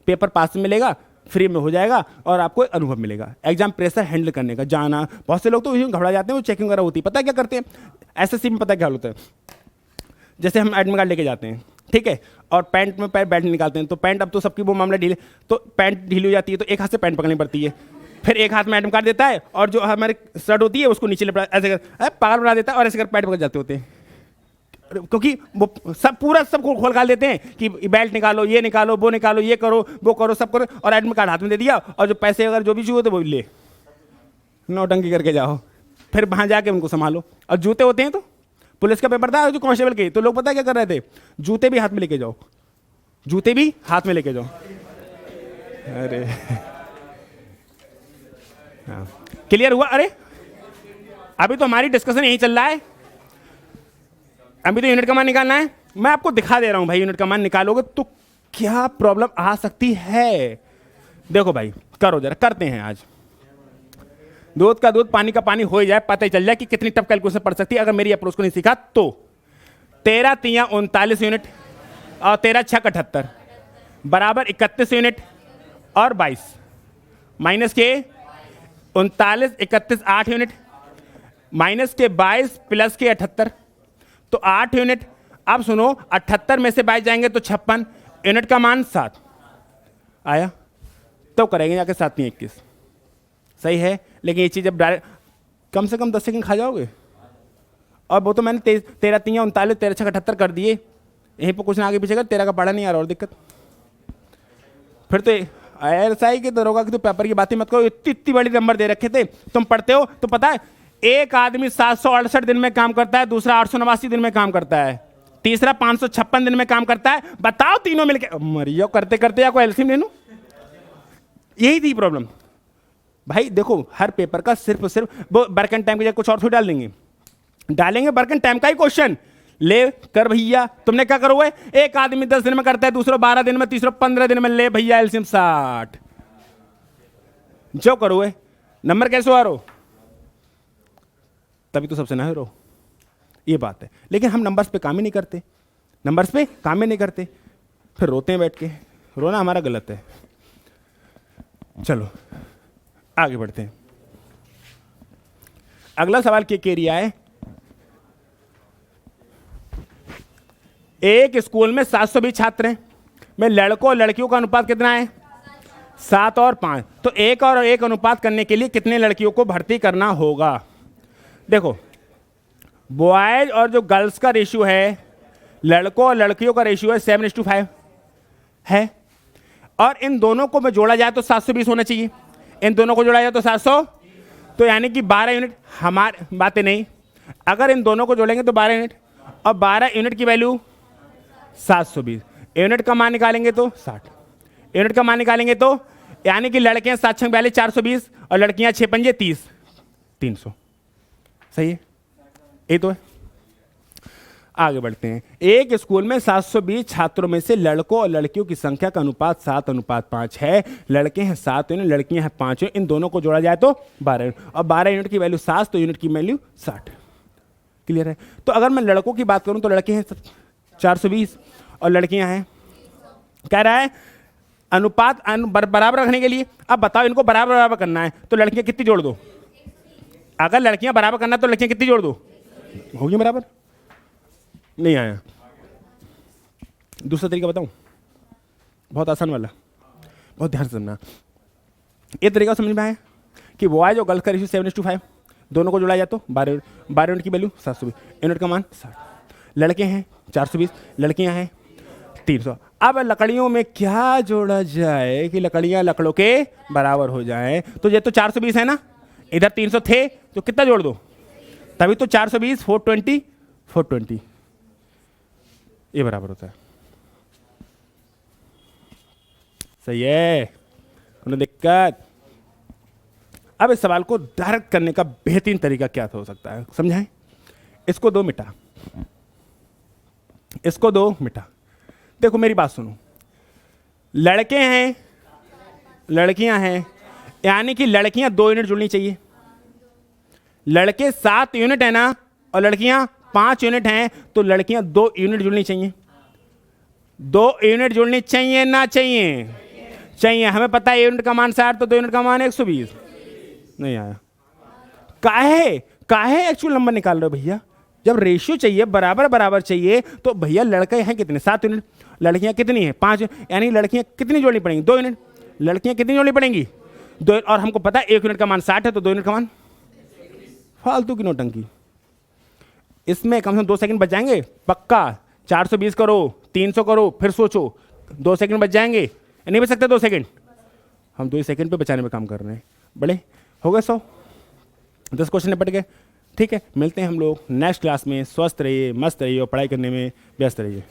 पेपर पास में मिलेगा, फ्री में हो जाएगा और आपको एक अनुभव मिलेगा एग्जाम प्रेशर हैंडल करने का। जाना, बहुत से लोग तो घबरा जाते हैं, वो चेकिंग वगैरह होती है। पता है क्या करते हैं एसएससी में? पता क्या होता है? जैसे हम एडमिट कार्ड लेके जाते हैं, ठीक है, और पैंट में पैंट निकालते हैं तो पैंट, अब तो सबकी वो मामला ढीले, तो पैंट ढीली हो जाती है तो एक हाथ से पैंट पकड़नी पड़ती है। फिर एक हाथ में एडमिट कार्ड देता है और जो हमारी शर्ट होती है उसको नीचे लिपटा, ऐसे कर पागल बना देता है और ऐसे कर पैंट पकड़ जाते होते हैं। क्योंकि वो सब पूरा सब खोल खाल देते हैं कि बेल्ट निकालो, ये निकालो, वो निकालो, ये करो, वो करो, सब करो, और एडमिट कार्ड हाथ में दे दिया और जो पैसे अगर जो भी चाहिए तो वो ले, नौटंकी करके जाओ। फिर वहाँ जाके उनको संभालो। और जूते होते हैं तो पुलिस का पेपर था जो कांस्टेबल के, तो लोग पता क्या कर रहे थे? जूते भी हाथ में लेके जाओ, जूते भी हाथ में लेके जाओ। अरे हाँ, क्लियर हुआ? अरे अभी तो हमारी डिस्कशन यही चल रहा है। अभी तो यूनिट का मान निकालना है। मैं आपको दिखा दे रहा हूं भाई, यूनिट का मान निकालोगे तो क्या प्रॉब्लम आ सकती है। देखो भाई, करो जरा, करते हैं आज। दूध का दूध, पानी का पानी हो जाए, पता ही चल जाए कि कितनी टफ कैलकुलेशन पड़ सकती है अगर मेरी अप्रोच को नहीं सीखा तो। 13 3 39 यूनिट और 13 6 78 बराबर 31 यूनिट और 22 माइनस के 39 31 8 यूनिट माइनस के 22 प्लस के 78 तो 8 यूनिट। अब सुनो, 78 में से 22 जाएंगे तो 56, यूनिट का मान 7 आया। तो करेंगे जाके 7 3 21, सही है। लेकिन ये चीज़ अब डायरेक्ट कम से कम 10 सेकंड खा जाओगे। और वो तो मैंने 13 3 39 13 6 78 कर दिए। यहीं पर कुछ ना आगे पीछे कर, 13 का पढ़ा नहीं आ रहा और दिक्कत। फिर तो ऐसा ही कि दरोगा कि तो पेपर की बातें मत करो, इतनी बड़ी नंबर दे रखे थे। तुम पढ़ते हो तो पता है एक आदमी 768 दिन में काम करता है, दूसरा 889 दिन में काम करता है, तीसरा 556 दिन में काम करता है। बताओ तीनों मिलकर मरियो करते करते या कोई एल्सियम ले लूं। यही थी प्रॉब्लम भाई। देखो हर पेपर का सिर्फ वो वर्किंग टाइम की जगह कुछ और थोड़ी डालेंगे वर्किंग टाइम का ही क्वेश्चन ले कर भैया। तुमने क्या करो, एक आदमी 10 दिन में करता है, दूसरा 12 दिन में, तीसरा 15 दिन में, ले भैया एल्सियम 60। जो करो नंबर कैसे आ रहा, तभी तो सबसे ना हो, ये बात है। लेकिन हम नंबर्स पे काम ही नहीं करते, नंबर्स पे काम ही नहीं करते, फिर रोते हैं बैठ के। रोना हमारा गलत है। चलो आगे बढ़ते हैं। अगला सवाल के रिया है, एक स्कूल में 720 छात्र हैं, में लड़कों और लड़कियों का अनुपात कितना है? 7 और 5। तो 1 और 1 अनुपात करने के लिए कितने लड़कियों को भर्ती करना होगा? देखो बॉयज और जो गर्ल्स का रेशियो है, लड़कों और लड़कियों का रेशियो है 7:5 है। और इन दोनों को में जोड़ा जाए तो 720 होना चाहिए। इन दोनों को जोड़ा जाए तो 700, तो यानी कि 12 यूनिट। हमारे बातें नहीं, अगर इन दोनों को जोड़ेंगे तो 12 यूनिट, और 12 यूनिट की वैल्यू 720। यूनिट का मान निकालेंगे तो 60, यूनिट का मान निकालेंगे तो यानी कि लड़कियां 7 6 42 420 और लड़कियां 6 5 30 300। सही है। ये तो है। आगे बढ़ते हैं। एक स्कूल में 720 छात्रों में से लड़कों और लड़कियों की संख्या का अनुपात 7:5 है। लड़के हैं 7 यूनिट, लड़कियां हैं 5 यूनिट। इन दोनों को जोड़ा जाए तो 12 यूनिट, और 12 यूनिट की वैल्यू 7, तो यूनिट की वैल्यू 60। क्लियर है? तो अगर मैं लड़कों की बात करूं तो लड़के हैं 420 और लड़कियां हैं, कह रहा है अनुपात बराबर रखने के लिए। अब बताओ इनको बराबर बराबर करना है तो लड़कियां कितनी जोड़ दो? अगर लड़कियां बराबर करना है तो लड़कियां कितनी जोड़ दो? होगी बराबर? नहीं आया। दूसरा तरीका बताऊं, बहुत आसान वाला, बहुत ध्यान से सुनना। ये तरीका समझ में आया कि बॉयज और गर्ल्स का रेशियो 7:5, दोनों को जोड़ा जाए तो 12 यूनिट की वैल्यू 720, यूनिट का मान 60। लड़के हैं 420, लड़कियां हैं 300। अब लकड़ियों में क्या जोड़ा जाए कि लकड़ियां लकड़ों के बराबर हो जाएं? तो ये तो 420 है ना, इधर 300 थे तो कितना जोड़ दो? तभी तो 420 420 420 ये बराबर होता है। सही है? कोई दिक्कत? अब इस सवाल को डायरेक्ट करने का बेहतरीन तरीका क्या हो सकता है, समझाएं? इसको दो मिटा, इसको दो मिटा। देखो मेरी बात सुनो, लड़के हैं लड़कियां हैं, यानी कि लड़कियां 2 यूनिट जुड़नी चाहिए। लड़के 7 यूनिट है ना, और लड़कियां 5 यूनिट हैं, तो लड़कियां 2 यूनिट जुड़नी चाहिए। 2 यूनिट जुड़नी चाहिए ना चाहिए? चाहिए। हमें पता है यूनिट का मान 60, तो 2 यूनिट का मान 120। नहीं आया। काहे एक्चुअल नंबर निकाल रहे हो भैया? जब रेशियो चाहिए, बराबर बराबर चाहिए, तो भैया लड़के हैं कितने? 7 यूनिट, लड़कियां कितनी है? 5, यानी लड़कियां कितनी जोड़नी पड़ेंगी? 2 यूनिट। लड़कियां कितनी जोड़नी पड़ेंगी? 2, और हमको पता है 1 यूनिट का मान 60 है, तो 2 यूनिट का मान। फालतू की नौटंकी। इसमें कम से कम 2 सेकंड बच जाएंगे पक्का। 420 करो, 300 करो, फिर सोचो, 2 सेकंड बच जाएंगे? नहीं बच सकते 2 सेकंड? हम 2 सेकंड पे बचाने में काम कर रहे हैं। बड़े हो गए 100, 10 क्वेश्चन निपट गए। ठीक है, मिलते हैं हम लोग नेक्स्ट क्लास में। स्वस्थ रहिए, मस्त रहिए और पढ़ाई करने में व्यस्त रहिए।